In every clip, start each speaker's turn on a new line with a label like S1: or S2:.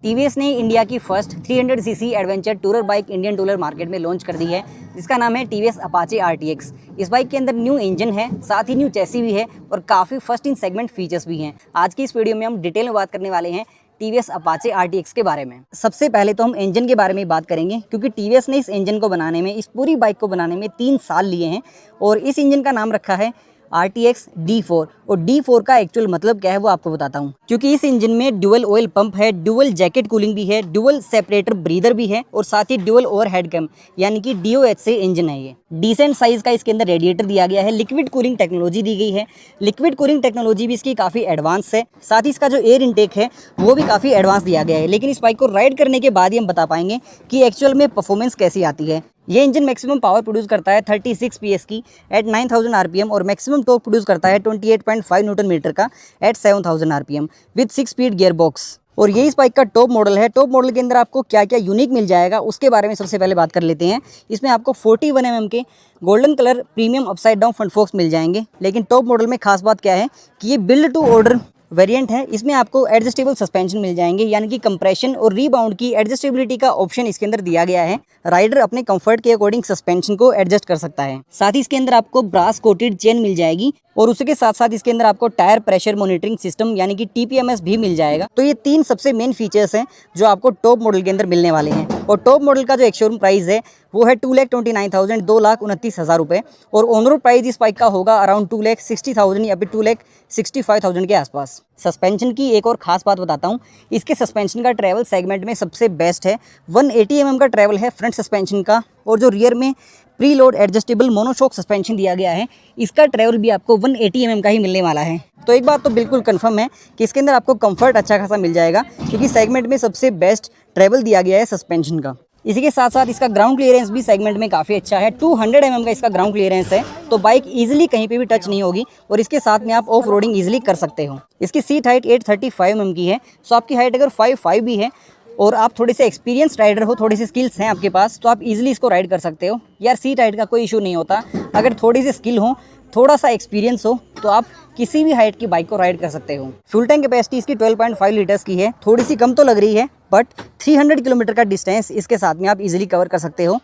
S1: TVS ने India की first 300 CC adventure tourer bike Indian tourer market में launch कर दी है, जिसका नाम है टीवीएस अपाचे आरटीएक्स। इस बाइक के अंदर न्यू इंजन है, साथ ही न्यू चैसी भी है और काफ़ी फर्स्ट इन सेगमेंट फीचर्स भी हैं। आज की इस वीडियो में हम डिटेल में बात करने वाले हैं टीवीएस अपाचे आरटीएक्स के बारे में। सबसे पहले तो हम इंजन के बारे में बात करेंगे, क्योंकि टीवीएस ने इस इंजन को बनाने में, इस पूरी बाइक को बनाने में 3 साल लिए हैं और इस इंजन का नाम रखा है RTX D4। और D4 का एक्चुअल मतलब क्या है वो आपको बताता हूँ, क्योंकि इस इंजन में ड्यूअल ऑयल पंप है, ड्यूअल जैकेट कूलिंग भी है, ड्यूअल सेपरेटर ब्रीदर भी है और साथ ही ड्यूअल ओवर हेड कैम यानी कि DOH से इंजन है। ये डिसेंट साइज का इसके अंदर रेडिएटर दिया गया है, लिक्विड कूलिंग टेक्नोलॉजी दी गई है। लिक्विड कूलिंग टेक्नोलॉजी भी इसकी काफ़ी एडवांस है, साथ ही इसका जो एयर इनटेक है वो भी काफ़ी एडवांस दिया गया है। लेकिन इस बाइक को राइड करने के बाद ही हम बता पाएंगे कि एक्चुअल में परफॉर्मेंस कैसी आती है। ये इंजन मैक्सिमम पावर प्रोड्यूस करता है 36 PS की एट 9000 RPM और मैक्सिमम टॉर्क प्रोड्यूस करता है 28.5 न्यूटन मीटर का at 7000 RPM with 6 speed gear box. और ये इस बाइक का टॉप मॉडल है। टॉप मॉडल के अंदर आपको क्या क्या यूनिक मिल जाएगा उसके बारे में सबसे पहले बात कर लेते हैं। इसमें आपको 41 mm के golden colour premium upside down front फोक्स मिल जाएंगे। लेकिन टॉप मॉडल में खास बात क्या है कि ये बिल्ड टू ऑर्डर वेरिएंट है। इसमें आपको एडजस्टेबल सस्पेंशन मिल जाएंगे, यानी कि कंप्रेशन और रीबाउंड की एडजस्टेबिलिटी का ऑप्शन इसके अंदर दिया गया है। राइडर अपने कंफर्ट के अकॉर्डिंग सस्पेंशन को एडजस्ट कर सकता है। साथ ही इसके अंदर आपको ब्रास कोटेड चेन मिल जाएगी और उसके साथ साथ इसके अंदर आपको टायर प्रेशर मॉनिटरिंग सिस्टम यानी कि TPMS भी मिल जाएगा। तो ये 3 सबसे मेन फीचर्स हैं जो आपको टॉप मॉडल के अंदर मिलने वाले हैं। और टॉप मॉडल का जो एक शोरूम प्राइस है वो है 2,29,000 2,29,000 रुपये और ऑन रोड प्राइस इस बाइक का होगा अराउंड 2,60,000 या फिर 2,65,000 के आसपास। सस्पेंशन की एक और खास बात बताता हूँ, इसके सस्पेंशन का ट्रैवल सेगमेंट में सबसे बेस्ट है। 180 mm का ट्रैवल है फ्रंट सस्पेंशन का और जो रियर में pre load adjustable monoshock suspension दिया गया है, इसका ट्रैवल भी आपको 180 mm का ही मिलने वाला है। तो एक बात तो बिल्कुल कंफर्म है कि इसके अंदर आपको कंफर्ट अच्छा खासा मिल जाएगा, क्योंकि सेगमेंट में सबसे बेस्ट ट्रैवल दिया गया है सस्पेंशन का। इसी के साथ साथ इसका ग्राउंड क्लियरेंस भी सेगमेंट में काफ़ी अच्छा है। 200 mm का इसका ग्राउंड क्लियरेंस है, तो बाइक इजीली कहीं पे भी टच नहीं होगी और इसके साथ में आप ऑफ रोडिंग ईजिली कर सकते हो। इसकी सीट हाइट 835 mm की है, सो आपकी हाइट अगर 5'5" भी है और आप थोड़े से एक्सपीरियंस राइडर हो, थोड़ी सी स्किल्स हैं आपके पास, तो आप इजीली इसको राइड कर सकते हो। यार सीट हाइट का कोई इशू नहीं होता, अगर थोड़ी सी स्किल हो, थोड़ा सा एक्सपीरियंस हो, तो आप किसी भी हाइट की बाइक को राइड कर सकते हो। फ्यूल टैंक कैपेसिटी इसकी 12.5 लीटर्स की है, थोड़ी सी कम तो लग रही है, बट 300 किलोमीटर का डिस्टेंस इसके साथ में आप इजीली कवर कर सकते हो।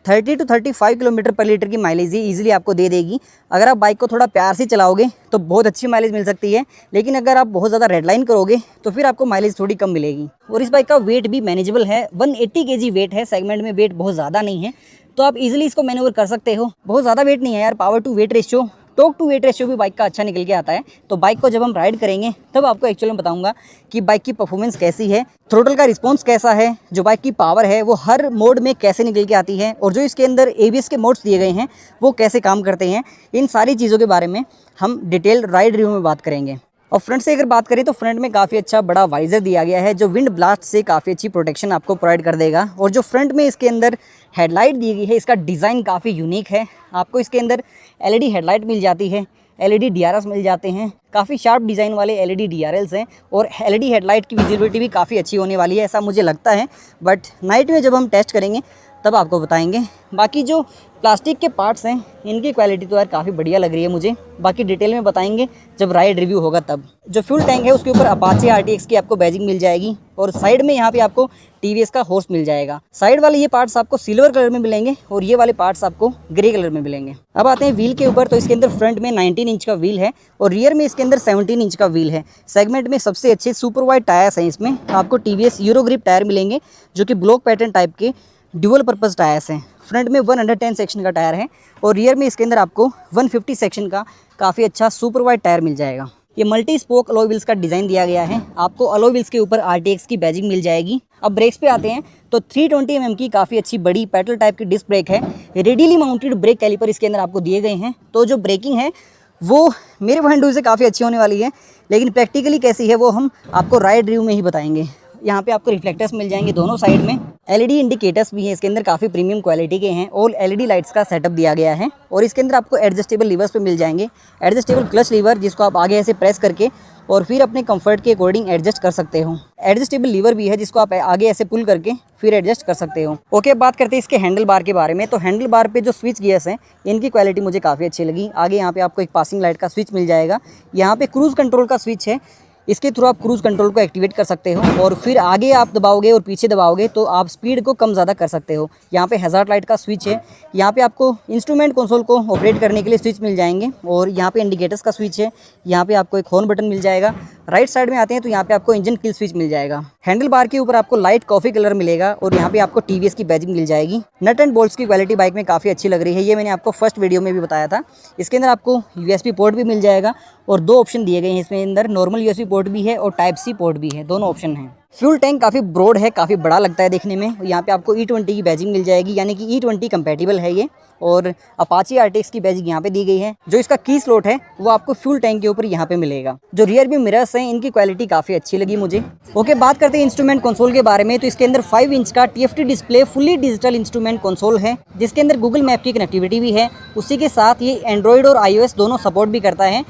S1: 30 to 35 किलोमीटर पर लीटर की माइलेज ये ईजिली आपको दे देगी। अगर आप बाइक को थोड़ा प्यार से चलाओगे तो बहुत अच्छी माइलेज मिल सकती है, लेकिन अगर आप बहुत ज़्यादा रेडलाइन करोगे तो फिर आपको माइलेज थोड़ी कम मिलेगी। और इस बाइक का वेट भी मैनेजेबल है, 180 kg वेट है। सेगमेंट में वेट बहुत ज़्यादा नहीं है, तो आप इजीली इसको मैन्यूवर कर सकते हो। बहुत ज़्यादा वेट नहीं है यार। Power to weight ratio, torque to weight ratio भी बाइक का अच्छा निकल के आता है। तो बाइक को जब हम राइड करेंगे तब आपको एक्चुअली में बताऊंगा कि बाइक की परफॉर्मेंस कैसी है, थ्रोटल का रिस्पांस कैसा है, जो बाइक की पावर है वो हर मोड में कैसे निकल के आती है और जो इसके अंदर ABS के मोड्स दिए गए हैं वो कैसे काम करते हैं। इन सारी चीज़ों के बारे में हम डिटेल राइड रिव्यू में बात करेंगे। और फ्रंट से अगर बात करें तो फ्रंट में काफ़ी अच्छा बड़ा वाइजर दिया गया है, जो विंड ब्लास्ट से काफ़ी अच्छी प्रोटेक्शन आपको प्रोवाइड कर देगा। और जो फ्रंट में इसके अंदर हेडलाइट दी गई है, इसका डिज़ाइन काफ़ी यूनिक है। आपको इसके अंदर LED हेडलाइट मिल जाती है, LED DRS मिल जाते हैं, काफ़ी शार्प डिज़ाइन वाले LED DRLs हैं और LED हेडलाइट की विजिबिलिटी भी काफ़ी अच्छी होने वाली है, ऐसा मुझे लगता है। बट नाइट में जब हम टेस्ट करेंगे तब आपको बताएंगे। बाकी जो प्लास्टिक के पार्ट्स हैं इनकी क्वालिटी तो यार काफ़ी बढ़िया लग रही है मुझे, बाकी डिटेल में बताएंगे जब राइड रिव्यू होगा तब। जो फ्यूल टैंक है उसके ऊपर अपाचे RTX की आपको बैजिंग मिल जाएगी और साइड में यहाँ पे आपको TVS का हॉर्स मिल जाएगा। साइड वाले ये पार्ट्स आपको सिल्वर कलर में मिलेंगे और ये वाले पार्ट्स आपको ग्रे कलर में मिलेंगे। अब आते हैं व्हील के ऊपर, तो इसके अंदर फ्रंट में 19 इंच का व्हील है और रियर में इसके अंदर 17 इंच का व्हील है। सेगमेंट में सबसे अच्छे सुपर वाइड टायर्स हैं। इसमें आपको TVS यूरो ग्रिप टायर मिलेंगे, जो कि ब्लॉक पैटर्न टाइप के ड्यूअल पर्पस टायर्स हैं। फ्रंट में 110 सेक्शन का टायर है और रियर में इसके अंदर आपको 150 सेक्शन का काफ़ी अच्छा सुपर वाइड टायर मिल जाएगा। ये मल्टी स्पोक अलॉय व्हील्स का डिज़ाइन दिया गया है। आपको अलॉय व्हील्स के ऊपर RTX की बैजिंग मिल जाएगी। अब ब्रेक्स पे आते हैं तो 320 mm की काफ़ी अच्छी बड़ी पेडल टाइप की डिस्क ब्रेक है। रेडियली माउंटेड ब्रेक कैलिपर इसके अंदर आपको दिए गए हैं, तो जो ब्रेकिंग है वो मेरे पॉइंट ऑफ व्यू से काफ़ी अच्छी होने वाली है, लेकिन प्रैक्टिकली कैसी है वो हम आपको राइड रिव्यू में ही बताएंगे। यहाँ पे आपको रिफ्लेक्टर्स मिल जाएंगे दोनों साइड में, LED इंडिकेटर्स भी हैं इसके अंदर, काफ़ी प्रीमियम क्वालिटी के हैं। ऑल LED लाइट्स का सेटअप दिया गया है और इसके अंदर आपको एडजस्टेबल लीवर्स पे मिल जाएंगे। एडजस्टेबल क्लच लीवर, जिसको आप आगे ऐसे प्रेस करके और फिर अपने कंफर्ट के अकॉर्डिंग एडजस्ट कर सकते हो। एडजस्टेबल लीवर भी है जिसको आप आगे ऐसे पुल करके फिर एडजस्ट कर सकते हो। ओके, बात करते हैं इसके हैंडल बार के बारे में। तो हैंडल बार पे जो स्विच गियर्स हैं इनकी क्वालिटी मुझे काफ़ी अच्छी लगी। आगे यहाँ पे आपको एक पासिंग लाइट का स्विच मिल जाएगा, यहाँ पे क्रूज़ कंट्रोल का स्विच है, इसके थ्रू आप क्रूज़ कंट्रोल को एक्टिवेट कर सकते हो और फिर आगे आप दबाओगे और पीछे दबाओगे तो आप स्पीड को कम ज़्यादा कर सकते हो। यहाँ पे हैज़ार्ड लाइट का स्विच है, यहाँ पे आपको इंस्ट्रूमेंट कंसोल को ऑपरेट करने के लिए स्विच मिल जाएंगे और यहाँ पे इंडिकेटर्स का स्विच है, यहाँ पे आपको एक हॉर्न बटन मिल जाएगा। राइट साइड में आते हैं तो यहाँ पे आपको इंजन किल स्विच मिल जाएगा। हैंडल बार के ऊपर आपको लाइट कॉफ़ी कलर मिलेगा और यहाँ पे आपको टीवीएस की बैजिंग मिल जाएगी। नट एंड बोल्ट्स की क्वालिटी बाइक में काफ़ी अच्छी लग रही है, ये मैंने आपको फर्स्ट वीडियो में भी बताया था। इसके अंदर आपको USB पोर्ट भी मिल जाएगा और 2 ऑप्शन दिए गए हैं इसमें अंदर, नॉर्मल USB पोर्ट भी है और टाइप C पोर्ट भी है, दोनों ऑप्शन हैं। फ्यूल टैंक काफ़ी ब्रॉड है, काफ़ी बड़ा लगता है देखने में। यहाँ पे आपको E20 की बैजिंग मिल जाएगी, यानी कि E20 कंपैटिबल है ये। और अपाची RTX की बैजिंग यहाँ पे दी गई है। जो इसका की स्लॉट है वो आपको फ्यूल टैंक के ऊपर यहाँ पे मिलेगा। जो रियर व्यू मिरर्स हैं इनकी क्वालिटी काफ़ी अच्छी लगी मुझे। ओके, बात करते हैं इंस्ट्रूमेंट कंसोल के बारे में। तो इसके अंदर 5 इंच का TFT display fully digital instrument console है, जिसके अंदर गूगल मैप की कनेक्टिविटी भी है। उसी के साथ ये एंड्रॉयड और iOS दोनों सपोर्ट भी करता है।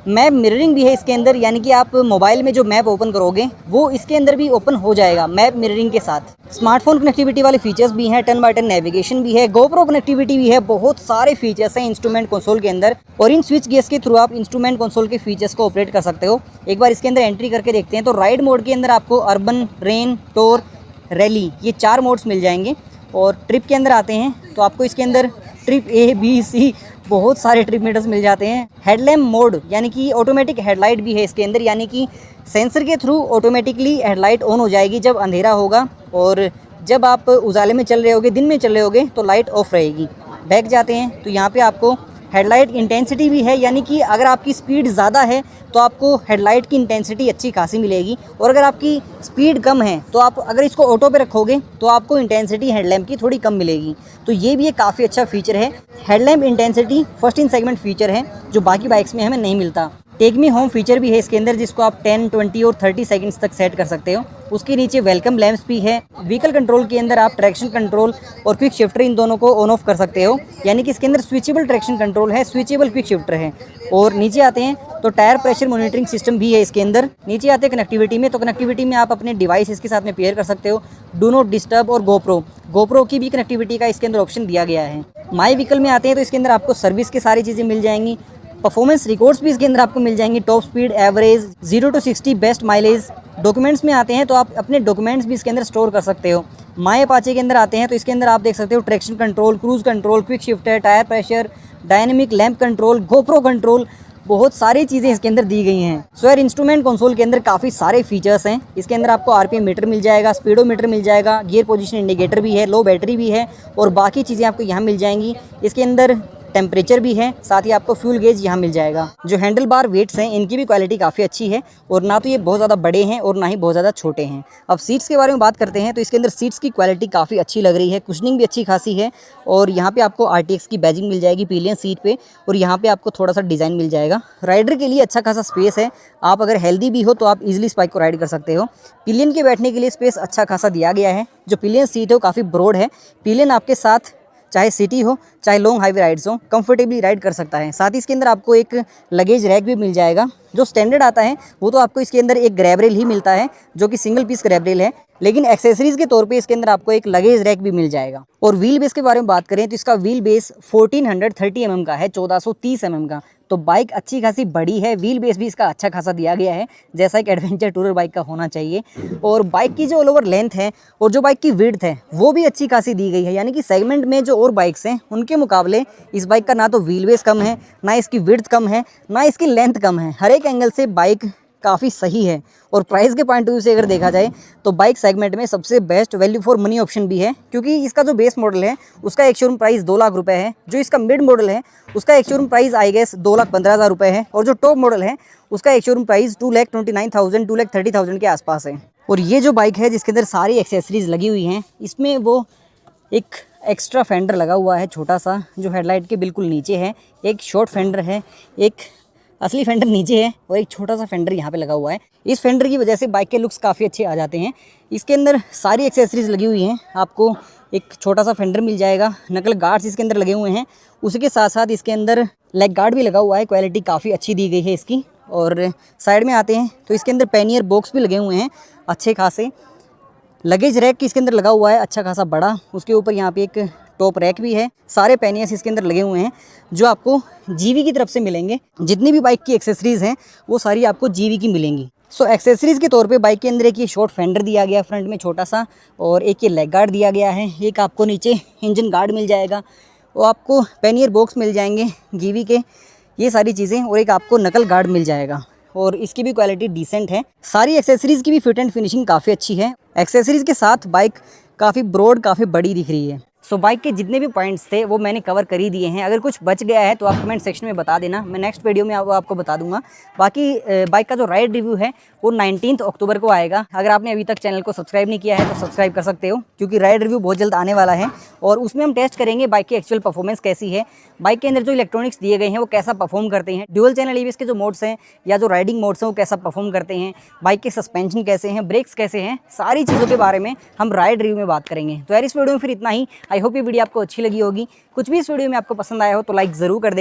S1: मैप मिररिंग भी है इसके अंदर, यानी कि आप मोबाइल में जो मैप ओपन करोगे वो इसके अंदर भी ओपन हो जाएगा मैप मिररिंग के साथ। स्मार्टफोन कनेक्टिविटी वाले फीचर्स भी हैं, 10x10 नेविगेशन भी है, GoPro कनेक्टिविटी भी है, बहुत सारे फीचर्स हैं इंस्ट्रूमेंट कंसोल के अंदर। और इन स्विच गियर्स के थ्रू आप इंस्ट्रूमेंट कंसोल के फीचर्स को ऑपरेट कर सकते हो। एक बार इसके अंदर एंट्री करके देखते हैं तो राइड मोड के अंदर आपको अर्बन, रेन, टोर, रैली, ये 4 मोड्स मिल जाएंगे। और ट्रिप के अंदर आते हैं तो आपको इसके अंदर ट्रिप A, B, C बहुत सारे ट्रिप मीटर्स मिल जाते हैं। हेडलैम्प मोड यानी कि ऑटोमेटिक हेडलाइट भी है इसके अंदर, यानी कि सेंसर के थ्रू ऑटोमेटिकली हेडलाइट ऑन हो जाएगी जब अंधेरा होगा, और जब आप उजाले में चल रहे होगे, दिन में चल रहे होगे तो लाइट ऑफ रहेगी। बैक जाते हैं तो यहाँ पे आपको हेडलाइट इंटेंसिटी भी है, यानी कि अगर आपकी स्पीड ज़्यादा है तो आपको हेडलाइट की इंटेंसिटी अच्छी खासी मिलेगी, और अगर आपकी स्पीड कम है तो आप अगर इसको ऑटो पे रखोगे तो आपको इंटेंसिटी हेडलैम्प की थोड़ी कम मिलेगी। तो ये भी एक काफ़ी अच्छा फीचर है। Headlamp intensity first in segment feature है जो बाकी बाइक्स में हमें नहीं मिलता। टेक मी होम फीचर भी है इसके अंदर, जिसको आप 10, 20 और 30 सेकंड्स तक सेट कर सकते हो। उसके नीचे वेलकम लैंप्स भी है। व्हीकल कंट्रोल के अंदर आप ट्रैक्शन कंट्रोल और क्विक शिफ्टर इन दोनों को ऑन ऑफ कर सकते हो, यानी कि इसके अंदर स्विचेबल ट्रैक्शन कंट्रोल है, स्विचेबल क्विक शिफ्टर है। और नीचे आते हैं तो टायर प्रेशर मॉनिटरिंग सिस्टम भी है इसके अंदर। नीचे आते हैं कनेक्टिविटी में, तो कनेक्टिविटी में आप अपने डिवाइस इसके साथ में पेयर कर सकते हो। डू नॉट डिस्टर्ब और गोप्रो की भी कनेक्टिविटी का इसके अंदर ऑप्शन दिया गया है। माई व्हीकल में आते हैं तो इसके अंदर आपको सर्विस की सारी चीज़ें मिल जाएंगी। परफॉर्मेंस रिकॉर्ड्स भी इसके अंदर आपको मिल जाएंगी, top speed, average, 0 to 60, best mileage. Documents में आते हैं तो आप अपने डॉक्यूमेंट्स भी इसके अंदर स्टोर कर सकते हो। माई अपाचे के अंदर आते हैं तो इसके अंदर आप देख सकते हो traction control, cruise control, quick shifter, tyre pressure, dynamic lamp control, GoPro control, बहुत सारी चीज़ें इसके अंदर दी गई हैं। सो यार इंस्ट्रूमेंट कंसोल के अंदर काफ़ी सारे फीचर्स हैं। इसके अंदर आपको RPM मीटर मिल जाएगा, स्पीडोमीटर मिल जाएगा, गियर पोजीशन इंडिकेटर भी है, लो बैटरी भी है और बाकी चीज़ें आपको यहाँ मिल जाएंगी। इसके अंदर टेम्परेचर भी है, साथ ही आपको फ्यूल गेज यहाँ मिल जाएगा। जो हैंडल बार वेट्स हैं इनकी भी क्वालिटी काफ़ी अच्छी है, और ना तो ये बहुत ज़्यादा बड़े हैं और ना ही बहुत ज़्यादा छोटे हैं। अब सीट्स के बारे में बात करते हैं तो इसके अंदर सीट्स की क्वालिटी काफ़ी अच्छी लग रही है, कुशनिंग भी अच्छी खासी है, और यहाँ पे आपको RTX की बैजिंग मिल जाएगी पिलियन सीट पे, और यहाँ पे आपको थोड़ा सा डिज़ाइन मिल जाएगा। राइडर के लिए अच्छा खासा स्पेस है, आप अगर हेल्दी भी हो तो आप इजीली इस बाइक को राइड कर सकते हो। पिलियन के बैठने के लिए स्पेस अच्छा खासा दिया गया है। जो पिलियन सीट है वो काफ़ी ब्रॉड है। पिलियन आपके साथ चाहे सिटी हो चाहे लॉन्ग हाईवे राइड्स हो कंफर्टेबली राइड कर सकता है। साथ ही इसके अंदर आपको एक लगेज रैक भी मिल जाएगा। जो स्टैंडर्ड आता है वो तो आपको इसके अंदर एक ग्रैब रेल ही मिलता है, जो कि सिंगल पीस ग्रैब रेल है, लेकिन एक्सेसरीज के तौर पे इसके अंदर आपको एक लगेज रैक भी मिल जाएगा। और व्हील बेस के बारे में बात करें तो इसका व्हील बेस 1430 mm का है, 1430 mm का। तो बाइक अच्छी खासी बड़ी है, व्हील बेस भी इसका अच्छा खासा दिया गया है, जैसा एक एडवेंचर टूरर बाइक का होना चाहिए। और बाइक की जो ऑल ओवर लेंथ है और जो बाइक की विड्थ है वो भी अच्छी खासी दी गई है, यानी कि सेगमेंट में जो और बाइक्स हैं उनके मुकाबले इस बाइक का ना तो व्हील बेस कम है, ना इसकी विड्थ कम है, ना इसकी लेंथ कम है। हर एक एंगल से बाइक काफ़ी सही है। और प्राइस के पॉइंट ऑफ व्यू से अगर देखा जाए तो बाइक सेगमेंट में सबसे best value for money option भी है, क्योंकि इसका जो बेस मॉडल है उसका एक शोरूम प्राइस 2 लाख रुपए है। जो इसका मिड मॉडल है उसका एक शोरूम प्राइस आई गेस 2,15,000 रुपये है, और जो टॉप मॉडल है उसका एक शोरूम प्राइस 2,29,000 2,30,000 के आसपास है। और ये जो बाइक है जिसके अंदर सारी एक्सेसरीज लगी हुई हैं, इसमें वो एक एक्स्ट्रा फेंडर लगा हुआ है छोटा सा, जो हेडलाइट के बिल्कुल नीचे है। एक शॉर्ट फेंडर है, एक असली फेंडर नीचे है, और एक छोटा सा फेंडर यहाँ पे लगा हुआ है। इस फेंडर की वजह से बाइक के लुक्स काफ़ी अच्छे आ जाते हैं। इसके अंदर सारी एक्सेसरीज लगी हुई हैं। आपको एक छोटा सा फेंडर मिल जाएगा, नकल गार्ड्स इसके अंदर लगे हुए हैं, उसी के साथ साथ इसके अंदर लेग गार्ड भी लगा हुआ है। क्वालिटी काफ़ी अच्छी दी गई है इसकी। और साइड में आते हैं तो इसके अंदर पैनियर बॉक्स भी लगे हुए हैं अच्छे खासे। लगेज रैक इसके अंदर लगा हुआ है अच्छा खासा बड़ा, उसके ऊपर यहाँ पे एक टॉप रैक भी है। सारे पैनियर्स इसके अंदर लगे हुए हैं जो आपको जीवी की तरफ से मिलेंगे। जितनी भी बाइक की एक्सेसरीज हैं वो सारी आपको जीवी की मिलेंगी। सो एक्सेसरीज़ के तौर पे बाइक के अंदर एक ये शॉर्ट फेंडर दिया गया फ्रंट में छोटा सा, और एक ये लेग गार्ड दिया गया है। एक आपको नीचे इंजन गार्ड मिल जाएगा, और आपको पैनियर बॉक्स मिल जाएंगे गिवी के, ये सारी चीज़ें, और एक आपको नकल गार्ड मिल जाएगा, और इसकी भी क्वालिटी डिसेंट है। सारी एक्सेसरीज़ की भी फिट एंड फिनिशिंग काफ़ी अच्छी है। एक्सेसरीज़ के साथ बाइक काफ़ी ब्रॉड, काफ़ी बड़ी दिख रही है। सो बाइक के जितने भी पॉइंट्स थे वो मैंने कवर कर ही दिए हैं। अगर कुछ बच गया है तो आप कमेंट सेक्शन में बता देना, मैं नेक्स्ट वीडियो में आपको बता दूंगा। बाकी बाइक का जो राइड रिव्यू है वो 19 अक्टूबर को आएगा। अगर आपने अभी तक चैनल को सब्सक्राइब नहीं किया है तो सब्सक्राइब कर सकते हो, क्योंकि राइड रिव्यू बहुत जल्द आने वाला है, और उसमें हम टेस्ट करेंगे बाइक की एक्चुअल परफॉर्मेंस कैसी है, बाइक के अंदर जो इलेक्ट्रॉनिक्स दिए गए हैं वो कैसा परफॉर्म करते हैं, ड्यूअल चैनल EBS के जो मोड्स हैं या जो राइडिंग मोड्स हैं वो कैसा परफॉर्म करते हैं, बाइक के सस्पेंशन कैसे हैं, ब्रेक्स कैसे हैं, सारी चीज़ों के बारे में हम राइड रिव्यू में बात करेंगे। तो यार इस वीडियो में फिर इतना ही। आई होप ये वीडियो आपको अच्छी लगी होगी। कुछ भी इस वीडियो में आपको पसंद आया हो तो लाइक ज़रूर कर दें।